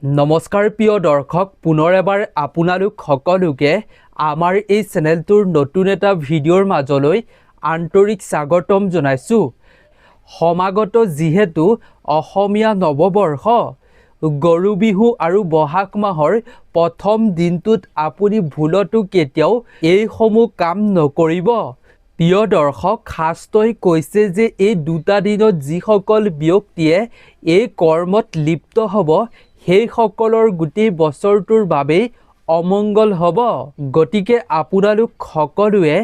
নমস্কাৰ প্ৰিয় দৰ্শক, পুনৰ এবাৰ আপোনালোক সকলোকে আমাৰ এই চেনেলটোৰ নতুন এটা ভিডিঅ'ৰ মাজলৈ আন্তৰিক স্বাগতম জনাইছোঁ। সমাগত যিহেতু অসমীয়া নৱবৰ্ষ, গৰু বিহু আৰু বহাগ মাহৰ প্ৰথম দিনটোত আপুনি ভুলতো কেতিয়াও এইসমূহ কাম নকৰিব। প্ৰিয় দৰ্শক, শাস্ত্ৰই কৈছে যে এই দুটা দিনত যিসকল ব্যক্তিয়ে এই কৰ্মত লিপ্ত হ'ব সেইসকলৰ গোটেই বছৰটোৰ বাবেই অমংগল হ'ব। গতিকে আপোনালোক সকলোৱে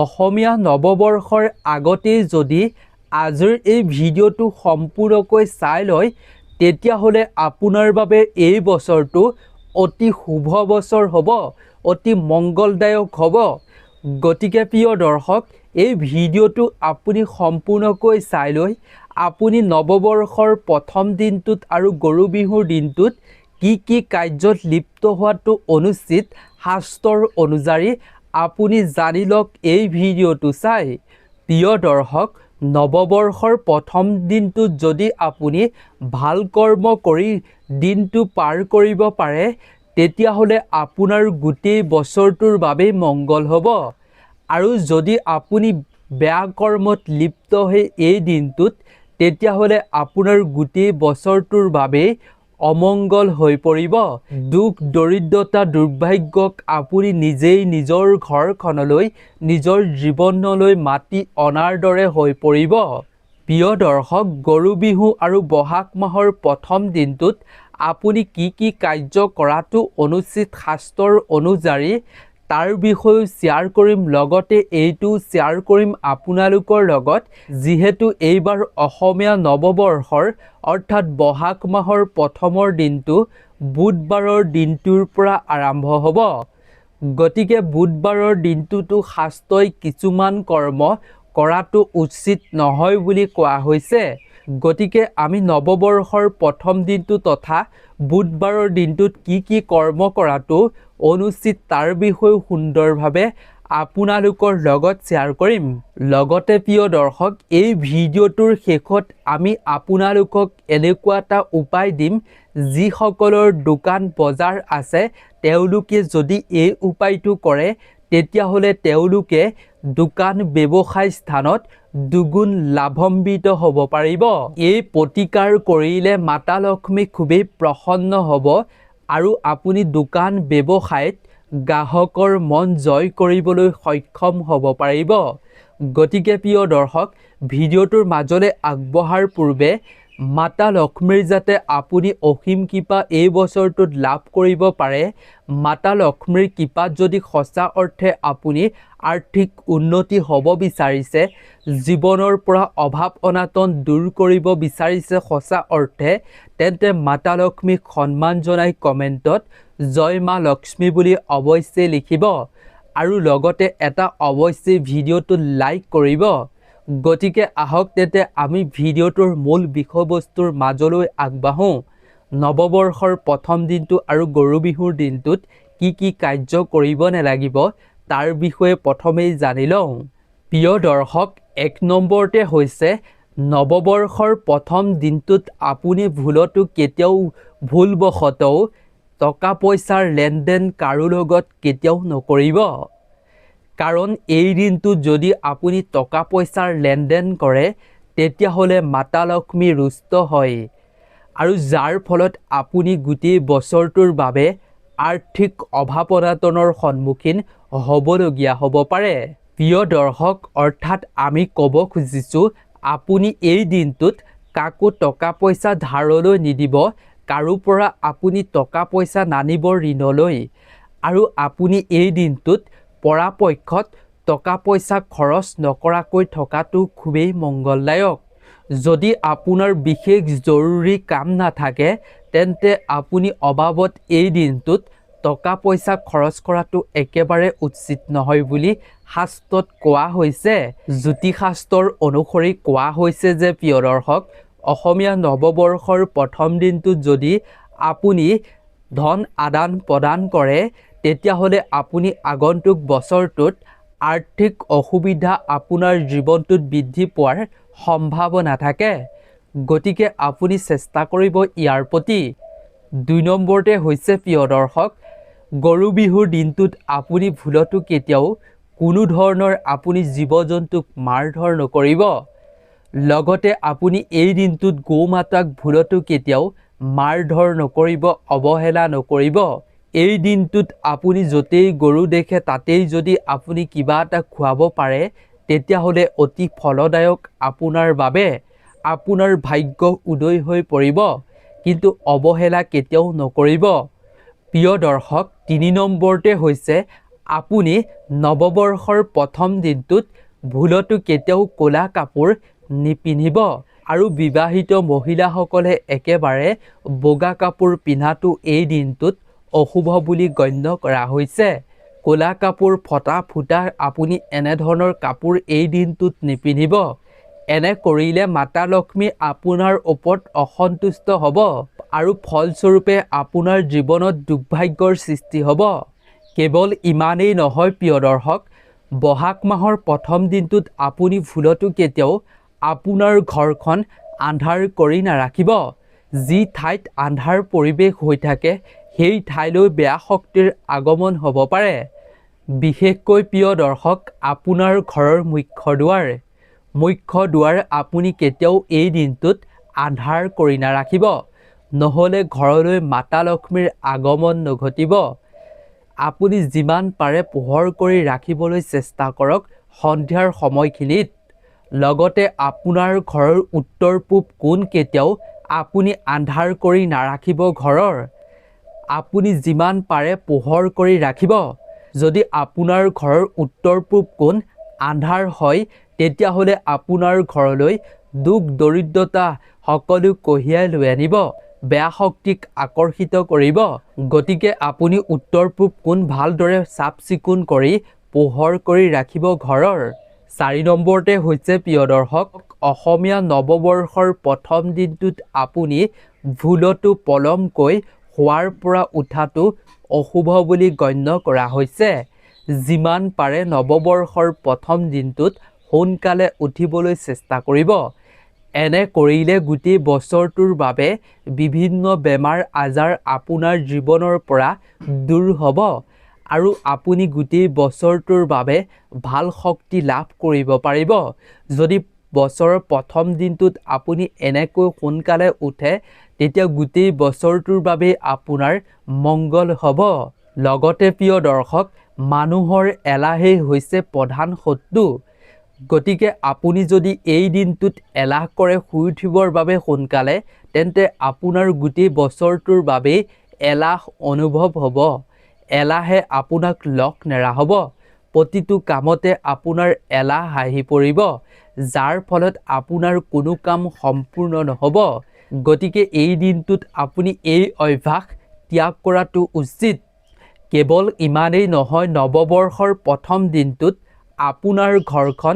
অসমীয়া নৱবৰ্ষৰ আগতেই যদি আজিৰ এই ভিডিঅ'টো সম্পূৰ্ণকৈ চাই লয়, তেতিয়াহ'লে আপোনাৰ বাবে এই বছৰটো অতি শুভ বছৰ হ'ব, অতি মংগলদায়ক হ'ব। গতিকে প্ৰিয় দৰ্শক, এই ভিডিঅ'টো আপুনি সম্পূৰ্ণকৈ চাই লৈ আপুনি নৱবৰ্ষৰ প্ৰথম দিনটোত আৰু গৰু বিহুৰ দিনটোত কি কাৰ্যত লিপ্ত হোৱাটো অনুচিত শাস্ত্ৰৰ অনুযায়ী আপুনি জানি লওক এই ভিডিঅ'টো চাই। প্ৰিয় দৰ্শক, নৱবৰ্ষৰ প্ৰথম দিনটোত যদি আপুনি ভাল কৰ্ম কৰি দিনটো পাৰ কৰিব পাৰে, তেতিয়াহ'লে আপোনাৰ গোটেই বছৰটোৰ বাবেই মংগল হ'ব। আৰু যদি আপুনি বেয়া কৰ্মত লিপ্ত হৈ এই দিনটোত, তেতিয়াহ'লে আপোনাৰ গোটেই বছৰটোৰ বাবেই অমংগল হৈ পৰিব। দুখ দৰিদ্ৰতা দুৰ্ভাগ্যক আপুনি নিজেই নিজৰ ঘৰখনলৈ, নিজৰ জীৱনলৈ মাতি অনাৰ দৰে হৈ পৰিব। প্ৰিয় দৰ্শক, গৰু বিহু আৰু বহাগ মাহৰ প্ৰথম দিনটোত আপুনি কি কাৰ্য কৰাটো অনুচিত শাস্ত্ৰৰ অনুযায়ী তাৰ বিষয়েও শ্বেয়াৰ কৰিম, লগতে এইটো শ্বেয়াৰ কৰিম আপোনালোকৰ লগত, যিহেতু এইবাৰ অসমীয়া নৱবৰ্ষৰ অৰ্থাৎ বহাগ মাহৰ প্ৰথমৰ দিনটো বুধবাৰৰ দিনটোৰ পৰা আৰম্ভ হ'ব। গতিকে বুধবাৰৰ দিনটোতো শাস্ত্ৰই কিছুমান কৰ্ম কৰাটো উচিত নহয় বুলি কোৱা হৈছে। গতিকে আমি নৱবৰ্ষৰ প্ৰথম দিনটো তথা বুধবাৰৰ দিনটোত কি কৰ্ম কৰাটো অনুচিত তাৰ বিষয়েও সুন্দৰভাৱে আপোনালোকৰ লগত শ্বেয়াৰ কৰিম। লগতে প্ৰিয় দৰ্শক, এই ভিডিঅ'টোৰ শেষত আমি আপোনালোকক এনেকুৱা এটা উপায় দিম, যিসকলৰ দোকান বজাৰ আছে তেওঁলোকে যদি এই উপায়টো কৰে, তেতিয়াহ'লে তেওঁলোকে দোকান ব্যৱসায় স্থানত দুগুণ লাভান্বিত হ'ব পাৰিব। এই প্ৰতিকাৰ কৰিলে মাতা লক্ষ্মী খুবেই প্ৰসন্ন হ'ব আৰু আপুনি দোকান ব্যৱসায়ত গ্ৰাহকৰ মন জয় কৰিবলৈ সক্ষম হ'ব পাৰিব। গতিকে প্ৰিয় দৰ্শক, ভিডিঅ'টোৰ মাজলৈ আগবঢ়াৰ পূৰ্বে মাতা লক্ষ্মীৰ যাতে আপুনি অসীম কৃপা এই বছৰটোত লাভ কৰিব পাৰে, মাতা লক্ষ্মীৰ কৃপাত যদি সঁচা অৰ্থে আপুনি আৰ্থিক উন্নতি হ'ব বিচাৰিছে, জীৱনৰ পৰা অভাৱ অনাটন দূৰ কৰিব বিচাৰিছে সঁচা অৰ্থে, তেন্তে মাতা লক্ষ্মীক সন্মান জনাই কমেণ্টত জয় মা লক্ষ্মী বুলি অৱশ্যেই লিখিব আৰু লগতে এটা অৱশ্যেই ভিডিঅ'টো লাইক কৰিব। গতিকে আহক তেন্তে আমি ভিডিঅ'টোৰ মূল বিষয়বস্তুৰ মাজলৈ আগবাঢ়োঁ। নৱবৰ্ষৰ প্ৰথম দিনটো আৰু গৰু বিহুৰ দিনটোত কি কাৰ্য কৰিব নালাগিব তাৰ বিষয়ে প্ৰথমেই জানি লওঁ। প্ৰিয় দৰ্শক, ১ নম্বৰতে হৈছে নৱবৰ্ষৰ প্ৰথম দিনটোত আপুনি ভুলতো কেতিয়াও ভুলবশতঃ টকা পইচাৰ লেনদেন কাৰো লগত কেতিয়াও নকৰিব। কাৰণ এই দিনটোত যদি আপুনি টকা পইচাৰ লেনদেন কৰে, তেতিয়াহ'লে মাতা লক্ষ্মী ৰুষ্ট হয় আৰু যাৰ ফলত আপুনি গোটেই বছৰটোৰ বাবে আৰ্থিক অভাৱ অনাটনৰ সন্মুখীন হ'বলগীয়া হ'ব পাৰে। প্ৰিয় দৰ্শক, অৰ্থাৎ আমি ক'ব খুজিছোঁ, আপুনি এই দিনটোত কাকো টকা পইচা ধাৰলৈ নিদিব, কাৰো পৰা আপুনি টকা পইচা নানিব ঋণলৈ, আৰু আপুনি এই দিনটোত পৰাপক্ষত টকা পইচা খৰচ নকৰাকৈ থকাটো খুবেই মংগলদায়ক। যদি আপোনাৰ বিশেষ জৰুৰী কাম নাথাকে, তেন্তে আপুনি অবাবত এই দিনটোত টকা পইচা খৰচ কৰাটো একেবাৰে উচিত নহয় বুলি শাস্ত্ৰত কোৱা হৈছে। জ্যোতিষশাস্ত্ৰৰ অনুসৰি কোৱা হৈছে যে প্ৰিয় দৰ্শক, অসমীয়া নৱবৰ্ষৰ প্ৰথম দিনটোত যদি আপুনি ধন আদান প্ৰদান কৰে, তেতিয়াহ'লে আপুনি আগন্তুক বছৰটোত আৰ্থিক অসুবিধা আপোনাৰ জীৱনটোত বৃদ্ধি পোৱাৰ সম্ভাৱনা থাকে। গতিকে আপুনি চেষ্টা কৰিব ইয়াৰ প্ৰতি। 2 নম্বৰতে হৈছে প্ৰিয় দৰ্শক গৰু বিহুৰ দিনটোত আপুনি ভুলতো কেতিয়াও কোনো ধৰণৰ আপুনি জীৱ-জন্তুক মাৰধৰ নকৰিব। লগতে আপুনি এই দিনটোত গৌ মাতাক ভুলতো কেতিয়াও মাৰধৰ নকৰিব, অৱহেলা নকৰিব। এই দিনটোত আপুনি য'তেই গৰু দেখে তাতেই যদি আপুনি কিবা এটা খুৱাব পাৰে তেতিয়াহ'লে অতি ফলদায়ক আপোনাৰ বাবে। আপোনাৰ ভাগ্য উদয় হৈ পৰিব, কিন্তু অৱহেলা কেতিয়াও নকৰিব। প্ৰিয় দৰ্শক 3 নম্বৰতে হৈছে আপুনি নৱবৰ্ষৰ প্ৰথম দিনটোত ভুলতো কেতিয়াও ক'লা কাপোৰ নিপিন্ধিব আৰু বিবাহিত মহিলাসকলে একেবাৰে বগা কাপোৰ পিন্ধাটো এই দিনটোত অশুভ বুলি গণ্য কৰা হৈছে। ক'লা কাপোৰ ফটা ফুটা আপুনি এনেধৰণৰ কাপোৰ এই দিনটোত নিপিন্ধিব। এনে কৰিলে মাতা লক্ষ্মী আপোনাৰ ওপৰত অসন্তুষ্ট হ'ব আৰু ফলস্বৰূপে আপোনাৰ জীৱনত দুৰ্ভাগ্যৰ সৃষ্টি হ'ব। কেৱল ইমানেই নহয় প্ৰিয় দৰ্শক, বহাগ মাহৰ প্ৰথম দিনটোত আপুনি ভুলতো কেতিয়াও আপোনাৰ ঘৰখন আন্ধাৰ কৰি নাৰাখিব। যি ঠাইত আন্ধাৰ পৰিৱেশ হৈ থাকে সেই ঠাইলৈ বেয়া শক্তিৰ আগমন হ'ব পাৰে। বিশেষকৈ প্ৰিয় দৰ্শক আপোনাৰ ঘৰৰ মুখ্য দুৱাৰ আপুনি কেতিয়াও এই দিনটোত আন্ধাৰ কৰি নাৰাখিব, নহ'লে ঘৰলৈ মাতা লক্ষ্মীৰ আগমন নঘটিব। আপুনি যিমান পাৰে পোহৰ কৰি ৰাখিবলৈ চেষ্টা কৰক সন্ধিয়াৰ সময়খিনিত। লগতে আপোনাৰ ঘৰৰ উত্তৰ পূব কোণ কেতিয়াও আপুনি আন্ধাৰ কৰি নাৰাখিব ঘৰৰ। আপুনি যিমান পাৰে পোহৰ কৰি ৰাখিব। যদি আপোনাৰ ঘৰৰ উত্তৰ পূব কোণ আন্ধাৰ হয় তেতিয়াহ'লে আপোনাৰ ঘৰলৈ দুখ দৰিদ্ৰতা সকলো কঢ়িয়াই লৈ আনিব, বেয়া শক্তিক আকৰ্ষিত কৰিব। গতিকে আপুনি উত্তৰ পূব কোণ ভালদৰে চাফ চিকুণ কৰি পোহৰ কৰি ৰাখিব ঘৰৰ। 4 নম্বৰতে হৈছে প্ৰিয় দৰ্শক অসমীয়া নৱবৰ্ষৰ প্ৰথম দিনটোত আপুনি ভুলতো পলমকৈ শোৱাৰ পৰা উঠাটো অশুভ বুলি গণ্য কৰা হৈছে। যিমান পাৰে নৱবৰ্ষৰ প্ৰথম দিনটোত সোনকালে উঠিবলৈ চেষ্টা কৰিব। এনে কৰিলে গোটেই বছৰটোৰ বাবে বিভিন্ন বেমাৰ আজাৰ আপোনাৰ জীৱনৰ পৰা দূৰ হ'ব আৰু আপুনি গোটেই বছৰটোৰ বাবে ভাল শক্তি লাভ কৰিব পাৰিব। যদি বছৰৰ প্ৰথম দিনটোত আপুনি এনেকৈ সোনকালে উঠে তেতিয়া গোটেই বছৰটোৰ বাবে আপোনাৰ মংগল হ'ব। লগতে প্ৰিয় দৰ্শক মানুহৰ এলাহেই হৈছে প্ৰধান শত্ৰু। গতিকে আপুনি যদি এই দিনটোত এলাহ কৰে শুই উঠিবৰ বাবে সোনকালে, তেন্তে আপোনাৰ গোটেই বছৰটোৰ বাবেই এলাহ অনুভৱ হ'ব। এলাহে আপোনাক লগ নেৰাহব। প্ৰতিটো কামতে আপোনাৰ এলাহ আহি পৰিব, যাৰ ফলত আপোনাৰ কোনো কাম সম্পূৰ্ণ নহ'ব। গতিকে এই দিনটোত আপুনি এই অভ্যাস ত্যাগ কৰাটো উচিত। কেৱল ইমানেই নহয়, নৱবৰ্ষৰ প্ৰথম দিনটোত আপোনাৰ ঘৰখন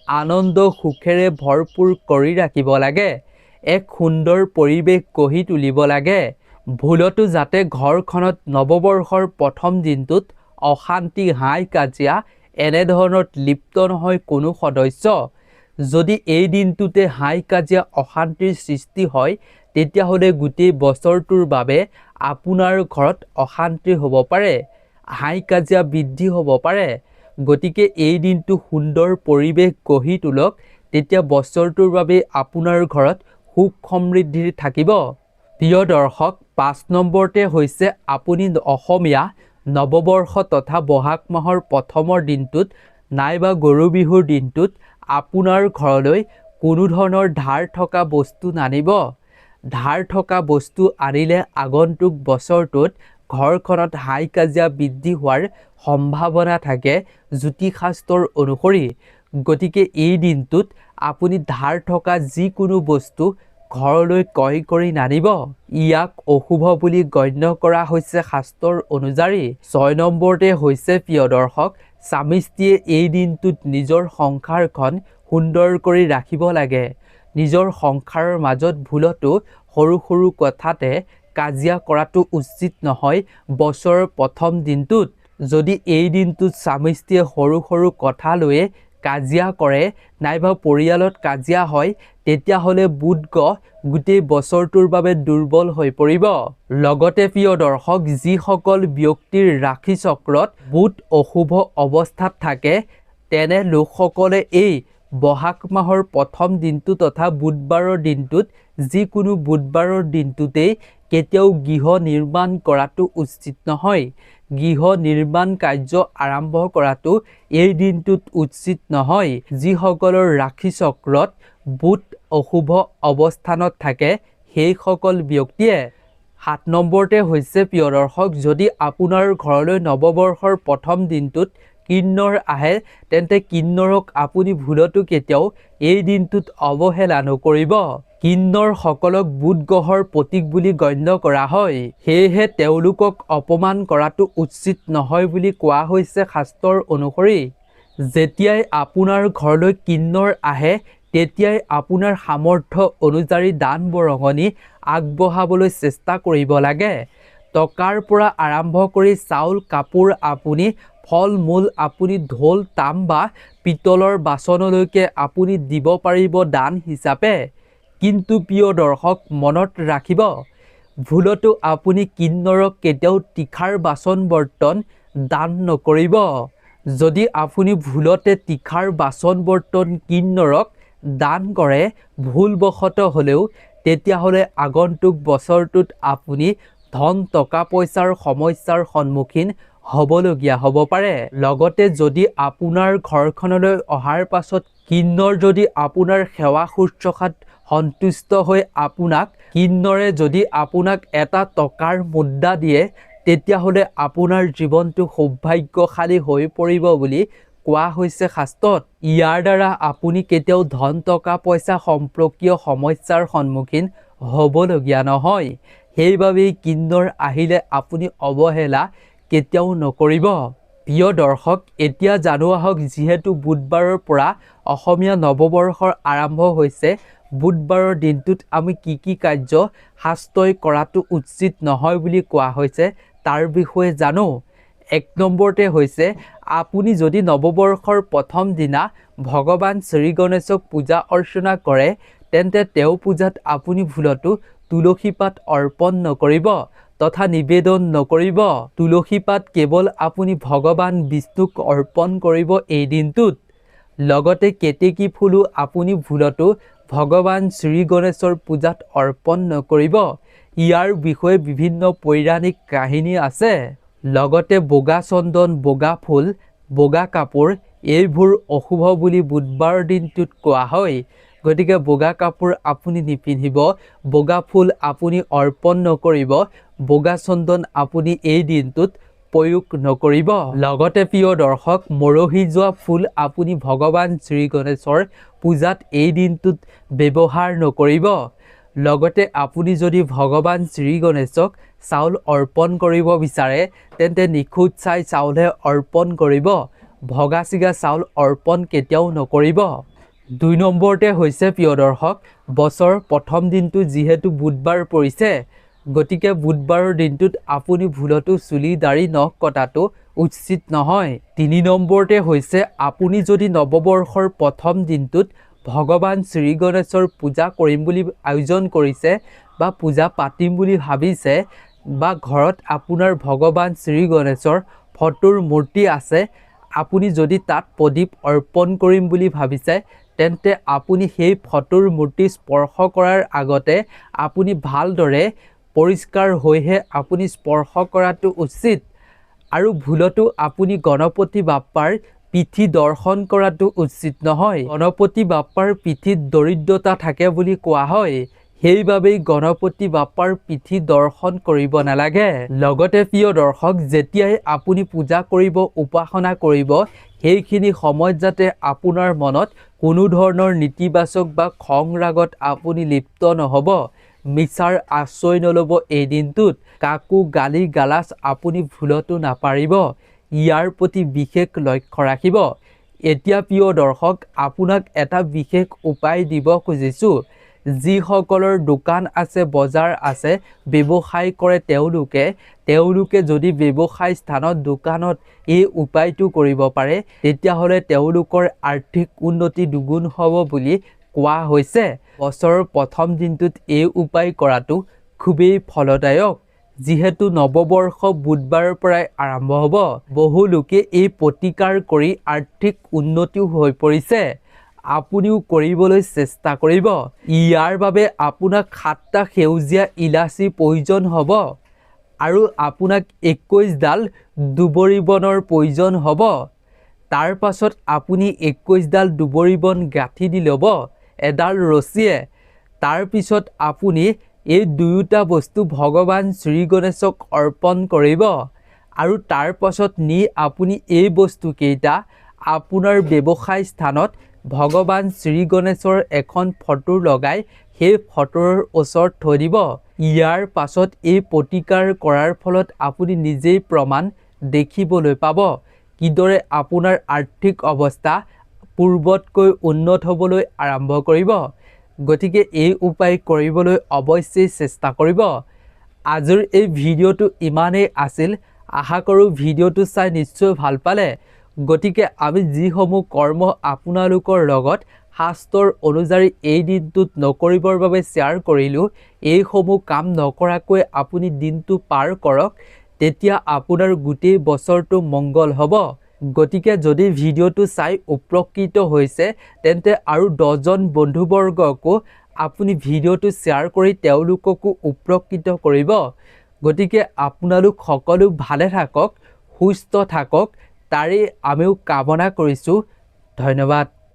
আনন্দ সুখেৰে ভৰপূৰ কৰি ৰাখিব লাগে। এক সুন্দৰ পৰিৱেশ গঢ়ি তুলিব লাগে। ভুলতো যাতে ঘৰখনত নৱবৰ্ষৰ প্ৰথম দিনটোত অশান্তি হাই কাজিয়া এনেধৰণত লিপ্ত নহয় কোনো সদস্য। যদি এই দিনটোতে হাই কাজিয়া অশান্তিৰ সৃষ্টি হয় তেতিয়াহ'লে গোটেই বছৰটোৰ বাবে আপোনাৰ ঘৰত অশান্তি হ'ব পাৰে, হাই কাজিয়া বৃদ্ধি হ'ব পাৰে। গতিকে এই দিনটো সুন্দৰ পৰিৱেশ গঢ়ি তোলক, তেতিয়া বছৰটোৰ বাবে আপোনাৰ ঘৰত সুখ সমৃদ্ধি থাকিব। প্ৰিয় দৰ্শক 5 নম্বৰতে হৈছে আপুনি অসমীয়া নৱবৰ্ষ তথা বহাগ মাহৰ প্ৰথমৰ দিনটোত নাইবা গৰু বিহুৰ দিনটোত আপোনাৰ ঘৰলৈ কোনো ধৰণৰ ধাৰ থকা বস্তু নানিব। ধাৰ থকা বস্তু আনিলে আগন্তুক বছৰটোত ঘৰখনত হাই কাজিয়া বৃদ্ধি হোৱাৰ সম্ভাৱনা থাকে জ্যোতিষশাস্ত্ৰৰ অনুসৰি। গতিকে এই দিনটোত আপুনি ধাৰ থকা যিকোনো বস্তু ঘৰলৈ ক্ৰয় কৰি নানিব। ইয়াক অশুভ বুলি গণ্য কৰা হৈছে শাস্ত্ৰৰ অনুযায়ী। 6 নম্বৰতে হৈছে প্ৰিয় দৰ্শক স্বামী স্ত্ৰীয়ে এই দিনটোত নিজৰ সংসাৰখন সুন্দৰ কৰি ৰাখিব লাগে। নিজৰ সংসাৰৰ মাজত ভুলতো সৰু সৰু কথাতে কাজিয়া কৰাটো উচিত নহয়। বছৰৰ প্ৰথম দিনটোত যদি এই দিনটোত স্বামী স্ত্ৰীয়ে সৰু সৰু কথা লৈয়ে কাজিয়া কৰে নাইবা পৰিয়ালত কাজিয়া হয় তেতিয়াহ'লে বুধ গ্ৰহ গোটেই বছৰটোৰ বাবে দুৰ্বল হৈ পৰিব। লগতে প্ৰিয় দৰ্শক, যিসকল ব্যক্তিৰ ৰাশি চক্ৰত বুধ অশুভ অৱস্থাত থাকে তেনে লোকসকলে এই বহাগ মাহৰ প্ৰথম দিনটো তথা বুধবাৰৰ দিনটোত যিকোনো বুধবাৰৰ দিনটোতেই কেতিয়াও গৃহ নিৰ্মাণ কৰাটো উচিত নহয়। গৃহ নিৰ্মাণ কাৰ্য আৰম্ভ কৰাটো এই দিনটোত উচিত নহয়। যিসকলৰ ৰাশি চক্ৰত বুধ অশুভ অৱস্থানত থাকে সেইসকল ব্যক্তিয়ে 7 নম্বৰতে হৈছে প্ৰিয় দৰ্শক, যদি আপোনাৰ ঘৰলৈ নৱবৰ্ষৰ প্ৰথম দিনটোত কিন্নৰ আহে তেন্তে কিন্নৰক আপুনি ভুলতো কেতিয়াও এই দিনটোত অৱহেলা নকৰিব। কিন্নৰ সকলক বুধ গ্ৰহৰ প্ৰতীক বুলি গণ্য কৰা হয়, সেয়েহে তেওঁলোকক অপমান কৰাটো উচিত নহয় বুলি কোৱা হৈছে শাস্ত্ৰৰ অনুসৰি। যেতিয়াই আপোনাৰ ঘৰলৈ কিন্নৰ আহে তেতিয়াই আপোনাৰ সামৰ্থ্য অনুযায়ী দান বৰঙণি আগবঢ়াবলৈ চেষ্টা কৰিব লাগে। টকাৰ পৰা আৰম্ভ কৰি চাউল কাপোৰ আপুনি ফল মূল আপুনি ঢোল তাম বা পিতলৰ বাচনলৈকে আপুনি দিব পাৰিব দান হিচাপে। কিন্তু প্ৰিয় দৰ্শক, মনত ৰাখিব, ভুলতো আপুনি কিন্নৰক কেতিয়াও তীখাৰ বাচন বৰ্তন দান নকৰিব। যদি আপুনি ভুলতে তীখাৰ বাচন বৰ্তন কিন্নৰক দান কৰে ভুলবশতঃ হ'লেও, তেতিয়াহ'লে আগন্তুক বছৰটোত আপুনি ধন টকা পইচাৰ সমস্যাৰ সন্মুখীন হ'বলগীয়া হ'ব পাৰে। লগতে যদি আপোনাৰ ঘৰখনলৈ অহাৰ পাছত কিন্নৰ যদি আপোনাৰ সেৱা শুশ্ৰূষাত সন্তুষ্ট হৈ কিন্নৰে যদি আপোনাক এটা টকাৰ মুদ্ৰা দিয়ে তেতিয়াহ'লে আপোনাৰ জীৱনটো সৌভাগ্যশালী হৈ পৰিব বুলি কোৱা হৈছে শাস্ত্ৰত। ইয়াৰ দ্বাৰা আপুনি কেতিয়াও ধন টকা পইচা সম্পৰ্কীয় সমস্যাৰ সন্মুখীন হ'বলগীয়া নহয়। সেইবাবেই কিন্নৰ আহিলে আপুনি অৱহেলা কেতিয়াও নকৰিব। প্ৰিয় দৰ্শক, এতিয়া জানো আহক, যিহেতু বুধবাৰৰ পৰা অসমীয়া নৱবৰ্ষৰ আৰম্ভ হৈছে, বুধবাৰৰ দিনটোত আমি কি কাৰ্য শাস্ত্ৰই কৰাটো উচিত নহয় বুলি কোৱা হৈছে তাৰ বিষয়ে জানো। 1 নম্বৰতে হৈছে, আপুনি যদি নৱবৰ্ষৰ প্ৰথম দিনা ভগৱান শ্ৰী গণেশক পূজা অৰ্চনা কৰে তেন্তে তেওঁ পূজাত আপুনি ভুলতো তুলসী পাত অৰ্পণ নকৰিব তথা নিবেদন নকৰিব। তুলসী পাত কেৱল আপুনি ভগৱান বিষ্ণুক অৰ্পণ কৰিব এই দিনটোত। লগতে কেতেকী ফুলো আপুনি ভুলতো ভগৱান শ্ৰী গণেশৰ পূজাত অৰ্পণ নকৰিব। ইয়াৰ বিষয়ে বিভিন্ন পৌৰাণিক কাহিনী আছে। লগতে বগা চন্দন, বগা ফুল, বগা কাপোৰ এইবোৰ অশুভ বুলি বুধবাৰ দিনটোত কোৱা হয়। গতিকে বগা কাপোৰ আপুনি নিপিন্ধিব, বগা ফুল আপুনি অৰ্পণ নকৰিব, বগা চন্দন আপুনি এই দিনটোত প্ৰয়োগ নকৰিব। লগতে প্ৰিয় দৰ্শক, মৰহি যোৱা ফুল আপুনি ভগৱান শ্ৰী গণেশৰ পূজাত এই দিনটোত ব্যৱহাৰ নকৰিব। লগতে আপুনি যদি ভগৱান শ্ৰী গণেশক চাউল অৰ্পণ কৰিব বিচাৰে তেন্তে নিখুঁত চাই চাউলহে অৰ্পণ কৰিব, ভগা ছিগা চাউল অৰ্পণ কেতিয়াও নকৰিব। 2 নম্বৰতে হৈছে প্ৰিয় দৰ্শক, বছৰ প্ৰথম দিনটো যিহেতু বুধবাৰ পৰিছে, গতিকে বুধবাৰৰ দিনটোত আপুনি ভুলতো চুলি দাড়ি নখ কটাটো উচিত নহয়। 3 নম্বৰতে হৈছে, আপুনি যদি নৱবৰ্ষৰ প্ৰথম দিনটোত ভগৱান শ্ৰী গণেশৰ পূজা কৰিম বুলি আয়োজন কৰিছে বা পূজা পাতিম বুলি ভাবিছে বা ঘৰত আপোনাৰ ভগৱান শ্ৰী গণেশৰ ফটোৰ মূৰ্তি আছে, আপুনি যদি তাত প্ৰদীপ অৰ্পণ কৰিম বুলি ভাবিছে তেন্তে আপুনি সেই ফটোৰ মূৰ্তি স্পৰ্শ কৰাৰ আগতে আপুনি ভালদৰে পৰিষ্কাৰ হৈহে আপুনি স্পৰ্শ কৰাটো উচিত। আৰু ভুলতো আপুনি গণপতি বাপ্পাৰ পিঠি দৰ্শন কৰাটো উচিত নহয়। গণপতি বাপ্পাৰ পিঠিত দৰিদ্ৰতা থাকে বুলি কোৱা হয়, সেইবাবেই গণপতি বাপ্পাৰ পিঠি দৰ্শন কৰিব নালাগে। লগতে প্ৰিয় দৰ্শক, যেতিয়াই আপুনি পূজা কৰিব, উপাসনা কৰিব, সেইখিনি সময়ত যাতে আপোনাৰ মনত কোনো ধৰণৰ নেতিবাচক বা খং ৰাগত আপুনি লিপ্ত নহ'ব, মিছাৰ আশ্ৰয় নল'ব। এই দিনটোত কাকো গালি গালাজ আপুনি ভুলতো নাপাৰিব, ইয়াৰ প্ৰতি বিশেষ লক্ষ্য ৰাখিব। এতিয়া প্ৰিয় দৰ্শক, আপোনাক এটা বিশেষ উপায় দিব খুজিছোঁ। যিসকলৰ দোকান আছে বজাৰ আছে ব্যৱসায় কৰে তেওঁলোকে যদি ব্যৱসায় স্থানত দোকানত এই উপায়টো কৰিব পাৰে তেতিয়াহ'লে তেওঁলোকৰ আৰ্থিক উন্নতি দুগুণ হ'ব বুলি কোৱা হৈছে বছৰৰ প্ৰথম দিনটোত এই উপায় কৰাটো খুবেই ফলদায়ক যিহেতু নৱবৰ্ষ বুধবাৰৰ পৰাই আৰম্ভ হ'ব বহু লোকে এই প্ৰতিকাৰ কৰি আৰ্থিক উন্নতিও হৈ পৰিছে আপুনিও কৰিবলৈ চেষ্টা কৰিব ইয়াৰ বাবে আপোনাক 7টা সেউজীয়া ইলাচি প্ৰয়োজন হ'ব আৰু আপোনাক 21 ডাল দুবৰি বনৰ প্ৰয়োজন হ'ব তাৰ পাছত আপুনি 21 ডাল দুবৰি বন গাঁঠি দি ল'ব এডাল ৰছীয়ে তাৰ পিছত আপুনি এই দুয়োটা বস্তু ভগৱান শ্ৰী গণেশক অৰ্পণ কৰিব আৰু তাৰ পাছত নি আপুনি এই বস্তু কেইটা আপোনাৰ ব্যৱসায় স্থানত ভগৱান শ্ৰী গণেশৰ এখন ফটো লগাই সেই ফটোৰ ওচৰত থৈ দিব ইয়াৰ পাছত এই প্ৰতিকাৰ কৰাৰ ফলত আপুনি নিজেই প্ৰমাণ দেখিবলৈ পাব কিদৰে আপোনাৰ আৰ্থিক অৱস্থা পূৰ্বতকৈ উন্নত হ'বলৈ আৰম্ভ কৰিব গতিকে এই উপায় কৰিবলৈ অৱশ্যেই চেষ্টা কৰিব আজিৰ এই ভিডিঅ'টো ইমানেই আছিল আশা কৰোঁ ভিডিঅ'টো চাই নিশ্চয় ভাল পালে গতিকে আমি যিসমূহ কৰ্ম আপোনালোকৰ লগত শাস্ত্ৰৰ অনুযায়ী এই দিনটোত নকৰিবৰ বাবে শ্বেয়াৰ কৰিলোঁ এইসমূহ কাম নকৰাকৈ আপুনি দিনটো পাৰ কৰক তেতিয়া আপোনাৰ গোটেই বছৰটো মংগল হ'ব গতিকে যদি ভিডিঅ'টো চাই উপকৃত হৈছে তেন্তে আৰু 10জন বন্ধুবৰ্গকো আপুনি ভিডিঅ'টো শ্বেয়াৰ কৰি তেওঁলোককো উপকৃত কৰিব গতিকে আপোনালোক সকলো ভালে থাকক সুস্থ থাকক তাৰে আমিও কামনা কৰিছোঁ ধন্যবাদ